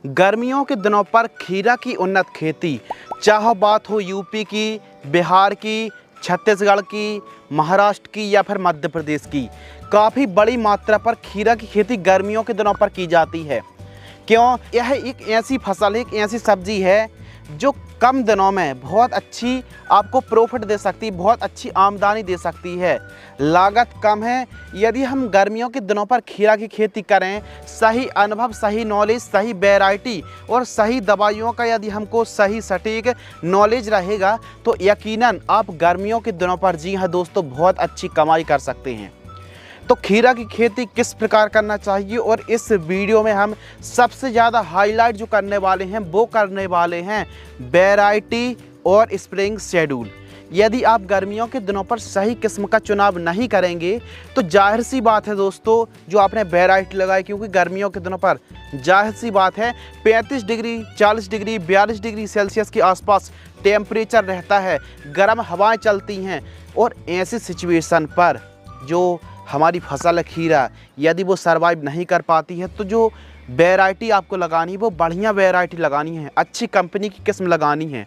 गर्मियों के दिनों पर खीरा की उन्नत खेती, चाहे बात हो यूपी की, बिहार की, छत्तीसगढ़ की, महाराष्ट्र की या फिर मध्य प्रदेश की, काफ़ी बड़ी मात्रा पर खीरा की खेती गर्मियों के दिनों पर की जाती है। क्यों? यह एक ऐसी फसल है, एक ऐसी सब्जी है जो कम दिनों में बहुत अच्छी आपको प्रॉफिट दे सकती है, बहुत अच्छी आमदनी दे सकती है। लागत कम है। यदि हम गर्मियों के दिनों पर खीरा की खेती करें, सही अनुभव, सही नॉलेज, सही वैरायटी और सही दवाइयों का यदि हमको सही सटीक नॉलेज रहेगा तो यकीनन आप गर्मियों के दिनों पर, जी हाँ दोस्तों, बहुत अच्छी कमाई कर सकते हैं। तो खीरा की खेती किस प्रकार करना चाहिए, और इस वीडियो में हम सबसे ज़्यादा हाईलाइट जो करने वाले हैं वो करने वाले हैं वैरायटी और स्प्रेइंग शेड्यूल। यदि आप गर्मियों के दिनों पर सही किस्म का चुनाव नहीं करेंगे तो जाहिर सी बात है दोस्तों, जो आपने वैरायटी लगाई, क्योंकि गर्मियों के दिनों पर जाहिर सी बात है 35 डिग्री, 40 डिग्री, 42 डिग्री सेल्सियस के आसपास टेम्परेचर रहता है, गर्म हवाएं चलती हैं, और ऐसी सिचुएशन पर जो हमारी फसल है खीरा, यदि वो सरवाइव नहीं कर पाती है तो जो वैरायटी आपको लगानी है वो बढ़िया वैरायटी लगानी है, अच्छी कंपनी की किस्म लगानी है,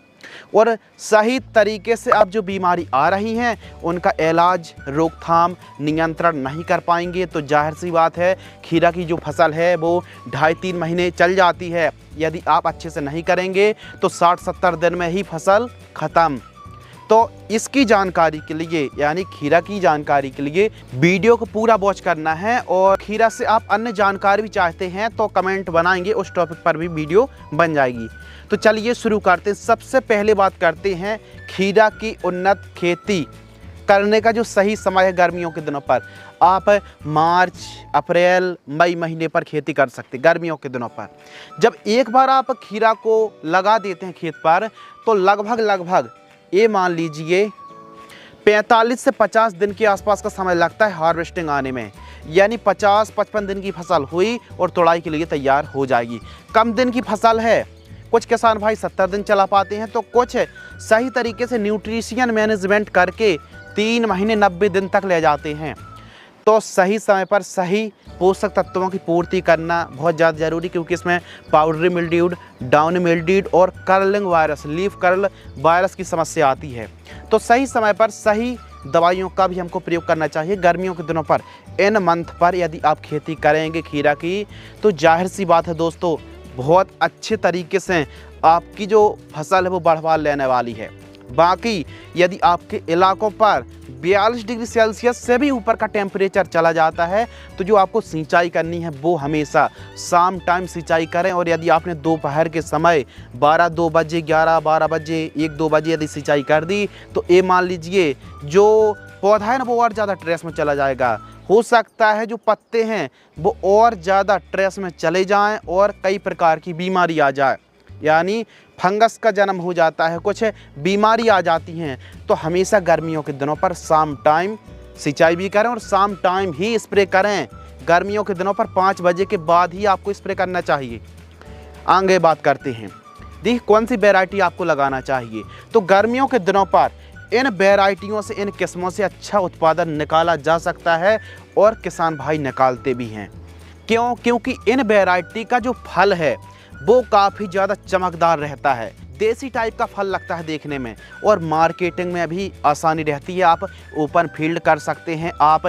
और सही तरीके से आप जो बीमारी आ रही हैं उनका इलाज, रोकथाम, नियंत्रण नहीं कर पाएंगे तो जाहिर सी बात है खीरा की जो फसल है वो 2.5-3 महीने चल जाती है। यदि आप अच्छे से नहीं करेंगे तो 60-70 दिन में ही फसल ख़त्म। तो इसकी जानकारी के लिए, यानी खीरा की जानकारी के लिए वीडियो को पूरा वॉच करना है, और खीरा से आप अन्य जानकारी भी चाहते हैं तो कमेंट बनाएंगे, उस टॉपिक पर भी वीडियो बन जाएगी। तो चलिए शुरू करते हैं। सबसे पहले बात करते हैं खीरा की उन्नत खेती करने का जो सही समय है। गर्मियों के दिनों पर आप मार्च, अप्रैल, मई महीने पर खेती कर सकते हैं। गर्मियों के दिनों पर जब एक बार आप खीरा को लगा देते हैं खेत पर तो लगभग ये मान लीजिए 45 से 50 दिन के आसपास का समय लगता है हार्वेस्टिंग आने में, यानी 50-55 दिन की फसल हुई और तोड़ाई के लिए तैयार हो जाएगी। कम दिन की फसल है, कुछ किसान भाई 70 दिन चला पाते हैं, तो कुछ सही तरीके से न्यूट्रिशन मैनेजमेंट करके 3 महीने 90 दिन तक ले जाते हैं। तो सही समय पर सही पोषक तत्वों की पूर्ति करना बहुत ज़्यादा ज़रूरी, क्योंकि इसमें पाउडरी मिल्ड्यूड, डाउन मिल्ड्यूड और curling virus, leaf curl virus की समस्या आती है। तो सही समय पर सही दवाइयों का भी हमको प्रयोग करना चाहिए। गर्मियों के दिनों पर इन मंथ पर यदि आप खेती करेंगे खीरा की तो जाहिर सी बात है दोस्तों, बहुत अच्छे तरीके से आपकी जो फसल है वो बढ़वा लेने वाली है। बाकी यदि आपके इलाकों पर 42 डिग्री सेल्सियस से भी ऊपर का टेम्परेचर चला जाता है तो जो आपको सिंचाई करनी है वो हमेशा शाम टाइम सिंचाई करें। और यदि आपने दोपहर के समय 12-2 बजे, 11-12 बजे, 1-2 बजे यदि सिंचाई कर दी तो ये मान लीजिए जो पौधा है ना वो और ज़्यादा स्ट्रेस में चला जाएगा। हो सकता है जो पत्ते हैं वो और ज़्यादा स्ट्रेस में चले जाएँ और कई प्रकार की बीमारी आ जाए, यानी फंगस का जन्म हो जाता है, कुछ बीमारी आ जाती हैं। तो हमेशा गर्मियों के दिनों पर शाम टाइम सिंचाई भी करें और शाम टाइम ही स्प्रे करें। गर्मियों के दिनों पर 5 बजे के बाद ही आपको स्प्रे करना चाहिए। आगे बात करते हैं, देखिए कौन सी वैरायटी आपको लगाना चाहिए। तो गर्मियों के दिनों पर इन वैरायटियों से, इन किस्मों से अच्छा उत्पादन निकाला जा सकता है, और किसान भाई निकालते भी हैं। क्यों? क्योंकि इन वैरायटी का जो फल है वो काफ़ी ज़्यादा चमकदार रहता है, देसी टाइप का फल लगता है देखने में, और मार्केटिंग में भी आसानी रहती है। आप ओपन फील्ड कर सकते हैं, आप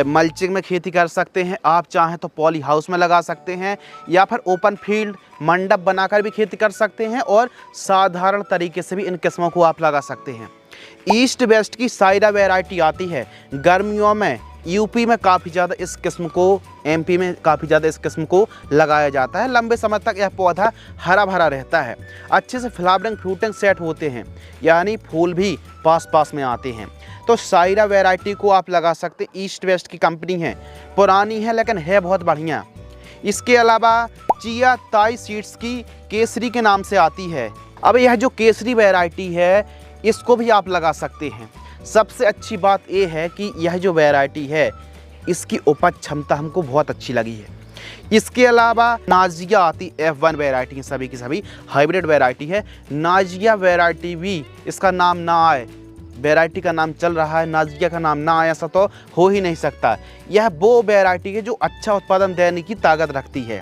मल्चिंग में खेती कर सकते हैं, आप चाहें तो पॉली हाउस में लगा सकते हैं, या फिर ओपन फील्ड मंडप बनाकर भी खेती कर सकते हैं, और साधारण तरीके से भी इन किस्मों को आप लगा सकते हैं। ईस्ट वेस्ट की साइरा वैरायटी आती है गर्मियों में, यूपी में काफ़ी ज़्यादा इस किस्म को, एमपी में काफ़ी ज़्यादा इस किस्म को लगाया जाता है। लंबे समय तक यह पौधा हरा भरा रहता है, अच्छे से फ्लावरिंग फ्रूटिंग सेट होते हैं, यानी फूल भी पास में आते हैं। तो साइरा वैरायटी को आप लगा सकते हैं। ईस्ट वेस्ट की कंपनी है, पुरानी है लेकिन है बहुत बढ़िया। इसके अलावा चिया ताई सीड्स की केसरी के नाम से आती है। अब यह जो केसरी वैरायटी है इसको भी आप लगा सकते हैं। सबसे अच्छी बात यह है कि यह जो वैरायटी है इसकी उपज क्षमता हमको बहुत अच्छी लगी है। इसके अलावा नाजिया आती, F1 वैरायटी, सभी की सभी हाइब्रिड वैरायटी है। नाजिया वैरायटी भी, इसका नाम ना आए, वैरायटी का नाम चल रहा है, नाजिया का नाम ना आए, ऐसा तो हो ही नहीं सकता। यह वो वैरायटी है जो अच्छा उत्पादन देने की ताकत रखती है।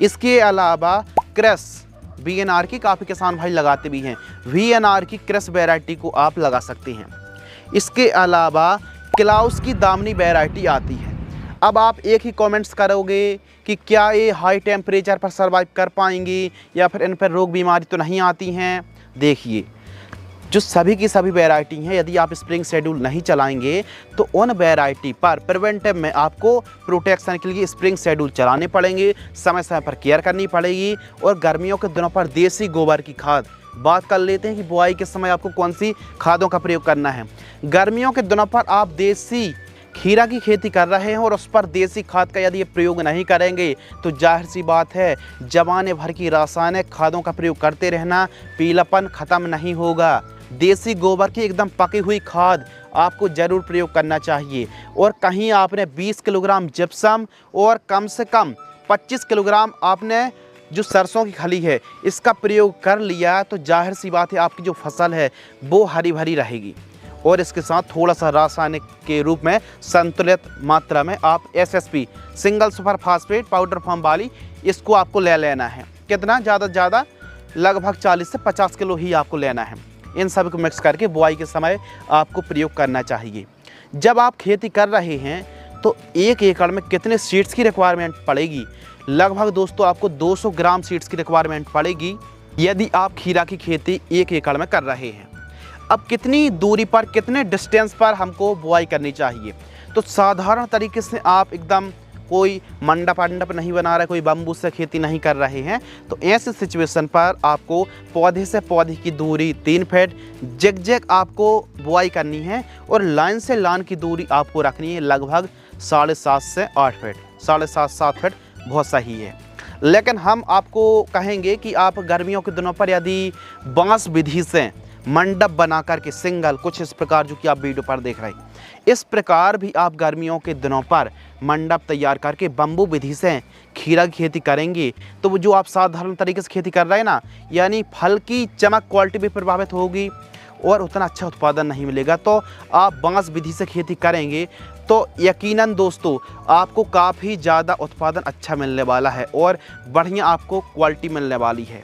इसके अलावा क्रस VNR की काफ़ी किसान भाई लगाते भी हैं, VNR की क्रस वैरायटी को आप लगा सकते हैं। इसके अलावा क्लाउस की दामनी वैरायटी आती है। अब आप एक ही कमेंट्स करोगे कि क्या ये हाई टेम्परेचर पर सर्वाइव कर पाएंगी या फिर इन पर रोग बीमारी तो नहीं आती हैं। देखिए, जो सभी की सभी वैरायटी हैं, यदि आप स्प्रिंग शेड्यूल नहीं चलाएंगे तो उन वैरायटी पर प्रिवेंटिव में आपको प्रोटेक्शन के लिए स्प्रिंग शेड्यूल चलाने पड़ेंगे, समय समय पर केयर करनी पड़ेगी। और गर्मियों के दिनों पर देसी गोबर की खाद, बात कर लेते हैं कि बुआई के समय आपको कौन सी खादों का प्रयोग करना है। गर्मियों के दिनों पर आप देसी खीरा की खेती कर रहे हैं और उस पर देसी खाद का यदि प्रयोग नहीं करेंगे तो जाहिर सी बात है जमाने भर की रासायनिक खादों का प्रयोग करते रहना, पीलापन ख़त्म नहीं होगा। देसी गोबर की एकदम पकी हुई खाद आपको ज़रूर प्रयोग करना चाहिए। और कहीं आपने 20 किलोग्राम जिप्सम और कम से कम 25 किलोग्राम आपने जो सरसों की खली है इसका प्रयोग कर लिया तो जाहिर सी बात है आपकी जो फसल है वो हरी भरी रहेगी। और इसके साथ थोड़ा सा रासायनिक के रूप में संतुलित मात्रा में आप SSP single super phosphate powder form वाली इसको आपको ले लेना है। कितना, ज़्यादा से ज़्यादा लगभग 40 से 50 किलो ही आपको लेना है। इन सब को मिक्स करके बुआई के समय आपको प्रयोग करना चाहिए। जब आप खेती कर रहे हैं तो 1 एकड़ में कितने सीड्स की रिक्वायरमेंट पड़ेगी? लगभग दोस्तों आपको 200 ग्राम सीड्स की रिक्वायरमेंट पड़ेगी यदि आप खीरा की खेती 1 एकड़ में कर रहे हैं। अब कितनी दूरी पर, कितने डिस्टेंस पर हमको बुआई करनी चाहिए? तो साधारण तरीके से आप एकदम कोई मंडप नहीं बना रहे, कोई बम्बू से खेती नहीं कर रहे हैं तो ऐसे सिचुएशन पर आपको पौधे से पौधे की दूरी 3 फीट जैग आपको बुआई करनी है। और लाइन से लाइन की दूरी आपको रखनी है लगभग 7.5 से 8 फीट, 7.5 फीट बहुत सही है। लेकिन हम आपको कहेंगे कि आप गर्मियों के दिनों पर यदि बांस विधि से मंडप बना करके सिंगल, कुछ इस प्रकार जो कि आप वीडियो पर देख रहे हैं, इस प्रकार भी आप गर्मियों के दिनों पर मंडप तैयार करके बम्बू विधि से खीरा की खेती करेंगे तो वो जो आप साधारण तरीके से खेती कर रहे हैं ना, यानी फल की चमक क्वालिटी भी प्रभावित होगी और उतना अच्छा उत्पादन नहीं मिलेगा। तो आप बांस विधि से खेती करेंगे तो यकीनन दोस्तों आपको काफ़ी ज़्यादा उत्पादन अच्छा मिलने वाला है और बढ़िया आपको क्वालिटी मिलने वाली है।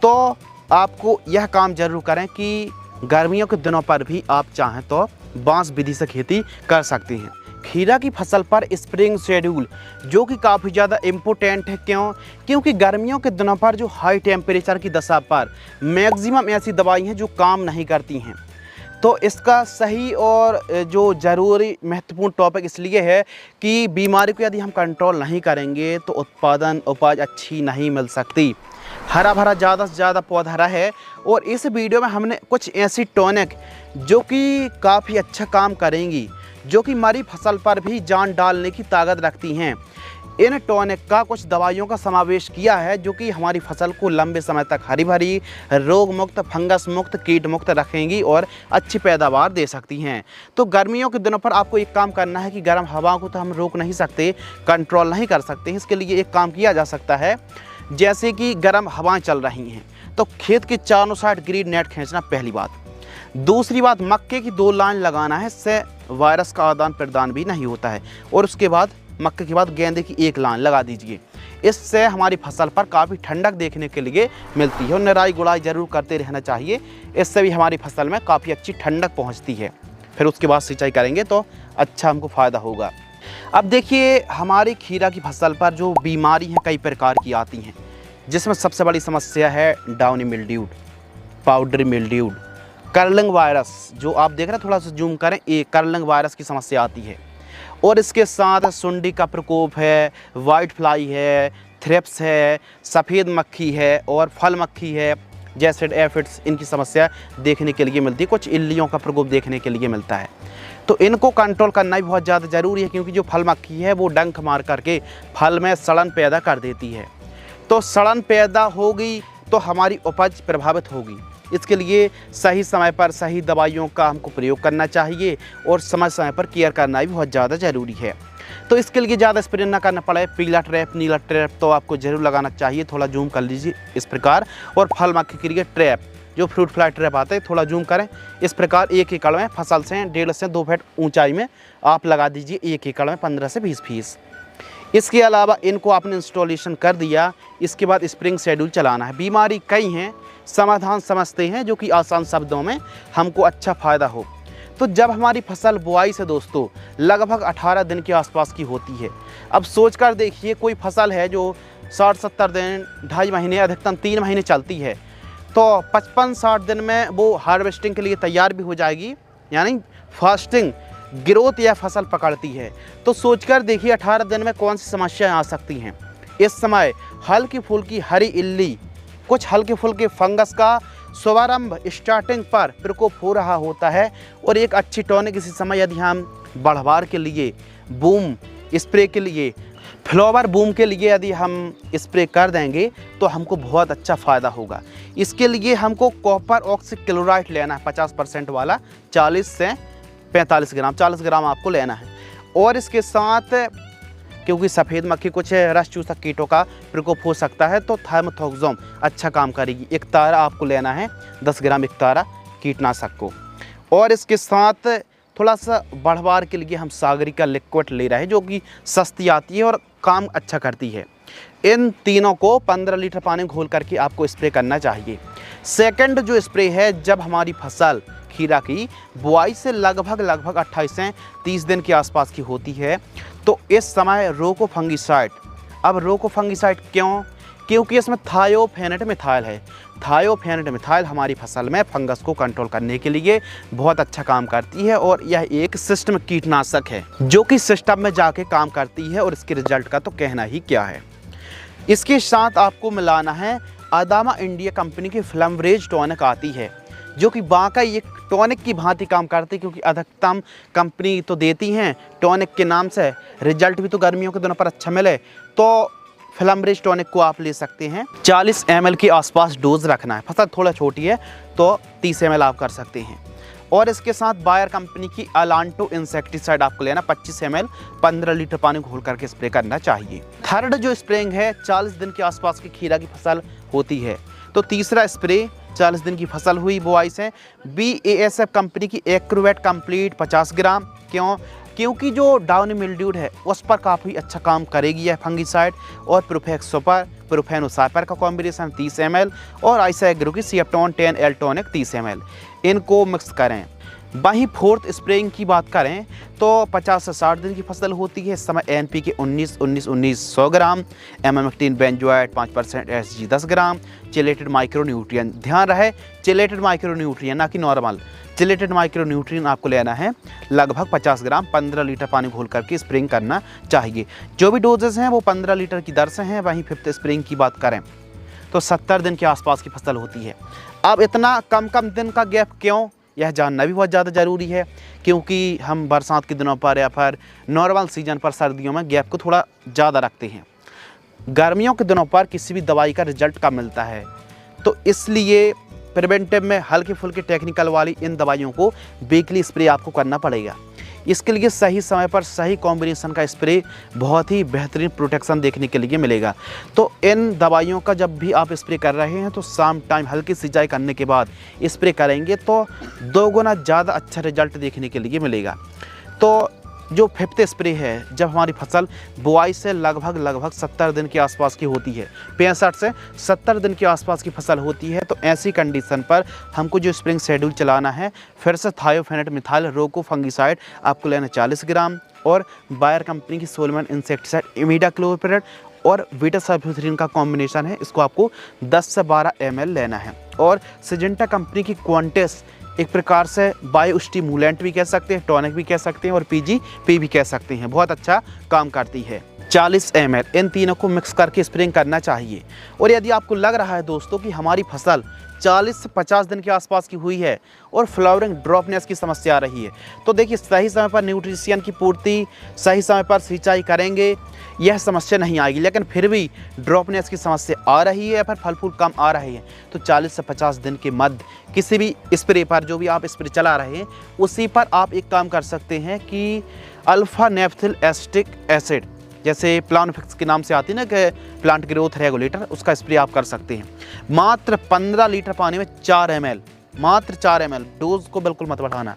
तो आपको यह काम जरूर करें कि गर्मियों के दिनों पर भी आप चाहें तो बांस विधि से खेती कर सकते हैं। खीरा की फसल पर स्प्रिंग शेड्यूल जो कि काफ़ी ज़्यादा इम्पोर्टेंट है। क्योंकि गर्मियों के दिनों पर जो हाई टेम्परेचर की दशा पर मैक्सिमम ऐसी दवाई हैं जो काम नहीं करती हैं। तो इसका सही और जो ज़रूरी महत्वपूर्ण टॉपिक इसलिए है कि बीमारी को यदि हम कंट्रोल नहीं करेंगे तो उपज अच्छी नहीं मिल सकती। हरा भरा ज़्यादा से ज़्यादा पौधा रहे। और इस वीडियो में हमने कुछ ऐसी टॉनिक जो कि काफ़ी अच्छा काम करेंगी, जो कि हमारी फसल पर भी जान डालने की ताकत रखती हैं, इन टॉनिक का कुछ दवाइयों का समावेश किया है जो कि हमारी फसल को लंबे समय तक हरी भरी, रोग मुक्त, फंगस मुक्त, कीट मुक्त रखेंगी और अच्छी पैदावार दे सकती हैं। तो गर्मियों के दिनों पर आपको एक काम करना है कि गर्म हवा को तो हम रोक नहीं सकते, कंट्रोल नहीं कर सकते। इसके लिए एक काम किया जा सकता है, जैसे कि गर्म हवाएं चल रही हैं तो खेत के चारों साइड ग्रीन नेट खींचना, पहली बात। दूसरी बात, मक्के की 2 लाइन लगाना है, इससे वायरस का आदान प्रदान भी नहीं होता है। और उसके बाद मक्के के बाद गेंदे की 1 लाइन लगा दीजिए। इससे हमारी फसल पर काफ़ी ठंडक देखने के लिए मिलती है। और निराई गुड़ाई ज़रूर करते रहना चाहिए, इससे भी हमारी फसल में काफ़ी अच्छी ठंडक पहुंचती है। फिर उसके बाद सिंचाई करेंगे तो अच्छा हमको फ़ायदा होगा। अब देखिए, हमारी खीरा की फसल पर जो बीमारी हैं कई प्रकार की आती हैं, जिसमें सबसे बड़ी समस्या है downy mildewed, powdery mildewed, curling virus. जो आप देख रहे हैं, थोड़ा सा जूम करें, ये कर्लिंग वायरस की समस्या आती है। और इसके साथ सुंडी का प्रकोप है, वाइट फ्लाई है, थ्रिप्स है, सफ़ेद मक्खी है और फल मक्खी है, जैसे एफिड्स, इनकी समस्या देखने के लिए मिलती है। कुछ इल्लियों का प्रकोप देखने के लिए मिलता है। तो इनको कंट्रोल करना भी बहुत ज़्यादा ज़रूरी है, क्योंकि जो फल मक्खी है वो डंक मार करके फल में सड़न पैदा कर देती है। तो सड़न पैदा होगी तो हमारी उपज प्रभावित होगी। इसके लिए सही समय पर सही दवाइयों का हमको प्रयोग करना चाहिए और समय समय पर केयर करना भी बहुत ज़्यादा ज़रूरी है। तो इसके लिए ज़्यादा स्प्रे ना करना पड़े, पीला ट्रैप, नीला ट्रैप तो आपको ज़रूर लगाना चाहिए। थोड़ा जूम कर लीजिए इस प्रकार। और फल मक्खी के लिए ट्रैप, जो फ्रूट फ्लाई ट्रैप आते हैं, थोड़ा जूम करें इस प्रकार। 1 एकड़ में फसल से 1.5 से 2 फीट ऊंचाई में आप लगा दीजिए। 1 एकड़ में 15 से 20 पीस। इसके अलावा इनको आपने इंस्टॉलेशन कर दिया, इसके बाद स्प्रिंग शेड्यूल चलाना है। बीमारी कई हैं, समाधान समझते हैं जो कि आसान शब्दों में हमको अच्छा फ़ायदा हो। तो जब हमारी फसल बुआई से दोस्तों लगभग 18 दिन के आसपास की होती है, अब सोच कर देखिए कोई फसल है जो 60-70 दिन, 2.5 महीने, अधिकतम 3 महीने चलती है, तो 55-60 दिन में वो हार्वेस्टिंग के लिए तैयार भी हो जाएगी, यानी फास्टिंग ग्रोथ या फसल पकड़ती है। तो सोचकर देखिए 18 दिन में कौन सी समस्याएं आ सकती हैं। इस समय हल्की फुल्की हरी इल्ली, कुछ हल्के फुल्के फंगस का शुभारंभ स्टार्टिंग पर प्रकोप हो रहा होता है, और एक अच्छी टॉनिक इसी समय यदि हम बढ़वार के लिए, बूम स्प्रे के लिए, फ्लावर बूम के लिए यदि हम स्प्रे कर देंगे तो हमको बहुत अच्छा फ़ायदा होगा। इसके लिए हमको कॉपर ऑक्सीक्लोराइड लेना है 50% वाला, 40 से 45 ग्राम, 40 ग्राम आपको लेना है। और इसके साथ क्योंकि सफ़ेद मक्खी कुछ रस चूसक कीटों का प्रकोप हो सकता है, तो थाइमेथॉक्सोम अच्छा काम करेगी। एक तारा आपको लेना है, 10 ग्राम एक तारा कीटनाशक को। और इसके साथ थोड़ा सा बढ़वार के लिए हम सागरिका लिक्विड ले रहे हैं, जो कि सस्ती आती है और काम अच्छा करती है। इन तीनों को 15 लीटर पानी घोल करके आपको स्प्रे करना चाहिए। सेकंड जो स्प्रे है, जब हमारी फसल खीरा की बुआई से लगभग 28 से 30 दिन के आसपास की होती है, तो इस समय रोको फंगिसाइड। अब रोको फंगिसाइड क्यों? क्योंकि इसमें थायोफेनेट मिथाइल है। थायोफेनेट मिथाइल हमारी फसल में फंगस को कंट्रोल करने के लिए बहुत अच्छा काम करती है, और यह एक सिस्टम कीटनाशक है जो कि सिस्टम में जाके काम करती है, और इसके रिजल्ट का तो कहना ही क्या है। इसके साथ आपको मिलाना है अदामा इंडिया कंपनी की फ्लमरेज टॉनिक आती है, जो कि वाकई एक टॉनिक की भांति काम करती है, क्योंकि अधिकतम कंपनी तो देती हैं टॉनिक के नाम से, रिजल्ट भी तो गर्मियों के दिनों पर अच्छा मिले, तो फ्लमरेज टॉनिक को आप ले सकते हैं। 40 ml के आसपास डोज रखना है, फसल थोड़ा छोटी है तो 30 ml आप कर सकते हैं। और इसके साथ बायर कंपनी की अलांटो इंसेक्टिसाइड आपको लेना 25 ml, 15 लीटर पानी घोल करके स्प्रे करना चाहिए। थर्ड जो स्प्रेइंग है, 40 दिन के आसपास की खीरा की फसल होती है, तो तीसरा स्प्रे 40 दिन की फसल हुई बुआई से, BASF कंपनी की एक्रोवेट कंप्लीट 50 ग्राम। क्यों? क्योंकि जो डाउनी मिल्ड्यूड है उस पर काफ़ी अच्छा काम करेगी यह फंगिसाइड। और प्रोफेक्स सुपर प्रोफेनोसाइपर का कॉम्बिनेशन 30 ml, और आइसाएग्रो की सिएप्टोन 10L टॉनिक 30 ml, इनको मिक्स करें। वहीं फोर्थ स्प्रेइंग की बात करें तो 50 से 60 दिन की फसल होती है। इस समय NPK 19-19-19 100 ग्राम, एमामेक्टिन बेंजोएट 5%, SG 10 ग्राम, चिलेटेड माइक्रोन्यूट्रिएंट, ध्यान रहे चिलेटेड माइक्रोन्यूट्रिएंट ना कि नॉर्मल, चिलेटेड माइक्रोन्यूट्रिएंट आपको लेना है लगभग 50 ग्राम, 15 लीटर पानी घोल करके स्प्रेइंग करना चाहिए। जो भी डोजेस हैं वो 15 लीटर की दर से हैं। वहीं फिफ्थ स्प्रेइंग की बात करें तो 70 दिन के आसपास की फसल होती है। अब इतना कम दिन का गैप क्यों, यह जानना भी बहुत ज़्यादा ज़रूरी है, क्योंकि हम बरसात के दिनों पर या फिर नॉर्मल सीजन पर सर्दियों में गैप को थोड़ा ज़्यादा रखते हैं। गर्मियों के दिनों पर किसी भी दवाई का रिजल्ट कम मिलता है, तो इसलिए प्रिवेंटिव में हल्की फुल्की टेक्निकल वाली इन दवाइयों को वीकली स्प्रे आपको करना पड़ेगा। इसके लिए सही समय पर सही कॉम्बिनेशन का स्प्रे बहुत ही बेहतरीन प्रोटेक्शन देखने के लिए मिलेगा। तो इन दवाइयों का जब भी आप स्प्रे कर रहे हैं तो शाम टाइम हल्की सिंचाई करने के बाद स्प्रे करेंगे तो 2 गुना ज़्यादा अच्छा रिजल्ट देखने के लिए मिलेगा। तो जो फिफ्थ स्प्रे है, जब हमारी फसल बुआई से लगभग 70 दिन के आसपास की होती है, 65 से 70 दिन के आसपास की फसल होती है, तो ऐसी कंडीशन पर हमको जो स्प्रिंग शेड्यूल चलाना है, फिर से थायोफेनेट मिथाइल रोको फंगिसाइड आपको लेना 40 ग्राम, और बायर कंपनी की सोलमन इंसेक्टिसाइड इमिडाक्लोपिरिड और बीटासाइफोथ्रीन का कॉम्बिनेशन है, इसको आपको 10 से 12 ml लेना है। और सिजेंटा कंपनी की क्वांटेस एक प्रकार से बायो स्टिमुलेंट भी कह सकते हैं, टॉनिक भी कह सकते हैं, और PGP भी कह सकते हैं, बहुत अच्छा काम करती है। 40 ml इन तीनों को मिक्स करके स्प्रेइंग करना चाहिए। और यदि आपको लग रहा है दोस्तों कि हमारी फसल 40 से 50 दिन के आसपास की हुई है और फ्लावरिंग ड्रॉपनेस की समस्या आ रही है, तो देखिए सही समय पर न्यूट्रिशन की पूर्ति, सही समय पर सिंचाई करेंगे, यह समस्या नहीं आएगी। लेकिन फिर भी ड्रॉपनेस की समस्या आ रही है या फिर फल फूल कम आ रहे हैं, तो 40 से 50 दिन के मध्य किसी भी स्प्रे पर, जो भी आप स्प्रे चला रहे हैं, उसी पर आप एक काम कर सकते हैं कि अल्फा नेफ्थिल एसिटिक एसिड, जैसे प्लानफिक्स के नाम से आती है ना कि प्लांट ग्रोथ रेगुलेटर, उसका स्प्रे आप कर सकते हैं। मात्र 15 लीटर पानी में 4 ml, मात्र 4 ml, डोज को बिल्कुल मत बढ़ाना,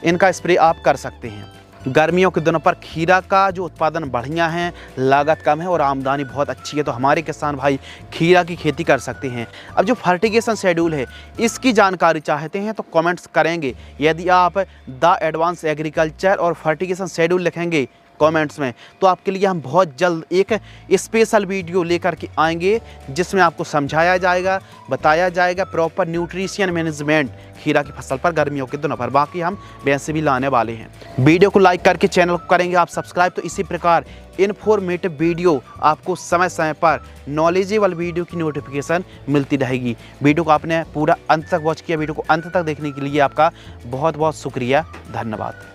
इनका स्प्रे आप कर सकते हैं। गर्मियों के दिनों पर खीरा का जो उत्पादन बढ़िया है, लागत कम है और आमदनी बहुत अच्छी है, तो हमारे किसान भाई खीरा की खेती कर सकते हैं। अब जो फर्टिगेशन शेड्यूल है इसकी जानकारी चाहते हैं तो कमेंट्स करेंगे। यदि आप द एडवांस एग्रीकल्चर और फर्टिगेशन शेड्यूल लिखेंगे कमेंट्स में तो आपके लिए हम बहुत जल्द एक स्पेशल वीडियो लेकर के आएंगे, जिसमें आपको समझाया जाएगा, बताया जाएगा प्रॉपर न्यूट्रिशन मैनेजमेंट खीरा की फसल पर गर्मियों के दिनों पर। बाकी हम वैसे भी लाने वाले हैं। वीडियो को लाइक करके चैनल को करेंगे आप सब्सक्राइब, तो इसी प्रकार इन्फॉर्मेटिव वीडियो आपको समय समय पर नॉलेजेबल वीडियो की नोटिफिकेशन मिलती रहेगी। वीडियो को आपने पूरा अंत तक वॉच किया, वीडियो को अंत तक देखने के लिए आपका बहुत बहुत शुक्रिया, धन्यवाद।